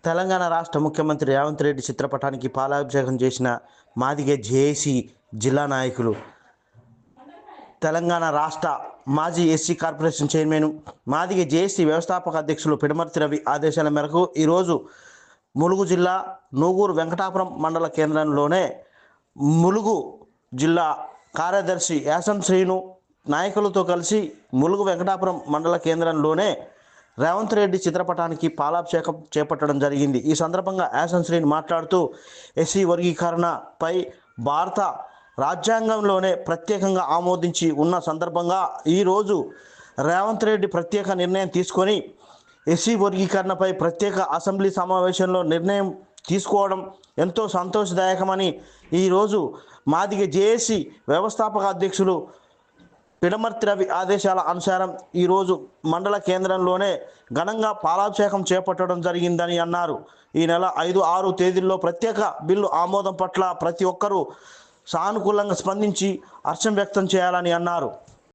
తెలంగాణ రాష్ట్ర ముఖ్యమంత్రి రేవంత్ రెడ్డి చిత్రపటానికి పాలాభిషేకం చేసిన మాదిగ జేఏసీ జిల్లా నాయకులు. తెలంగాణ రాష్ట్ర మాజీ SC corporation chairman Madiga JAC వ్యవస్థాపక అధ్యక్షులు పిడమర్తి రవి ఆదేశాల మేరకు ఈరోజు ములుగు జిల్లా నూగూరు వెంకటాపురం మండల కేంద్రంలోనే ములుగు జిల్లా కార్యదర్శి యాసం శ్రీను నాయకులతో కలిసి ములుగు వెంకటాపురం మండల కేంద్రంలోనే రేవంత్ రెడ్డి చిత్రపటానికి పాలాభిషేకం చేపట్టడం జరిగింది. ఈ సందర్భంగా యాసం శ్రీను మాట్లాడుతూ ఎస్సీ వర్గీకరణపై భారత రాజ్యాంగంలోనే ప్రత్యేకంగా ఆమోదించి ఉన్న సందర్భంగా ఈరోజు రేవంత్ రెడ్డి ప్రత్యేక నిర్ణయం తీసుకొని ఎస్సీ వర్గీకరణపై ప్రత్యేక అసెంబ్లీ సమావేశంలో నిర్ణయం తీసుకోవడం ఎంతో సంతోషదాయకమని ఈరోజు మాదిగ జేఏసీ వ్యవస్థాపక అధ్యక్షులు పిడమర్తి రవి ఆదేశాల అనుసారం ఈరోజు మండల కేంద్రంలోనే ఘనంగా పాలాభిషేకం చేపట్టడం జరిగిందని అన్నారు. ఈ నెల 5, 6 తేదీల్లో ప్రత్యేక బిల్లు ఆమోదం పట్ల ప్రతి ఒక్కరూ సానుకూలంగా స్పందించి హర్షం వ్యక్తం చేయాలని అన్నారు.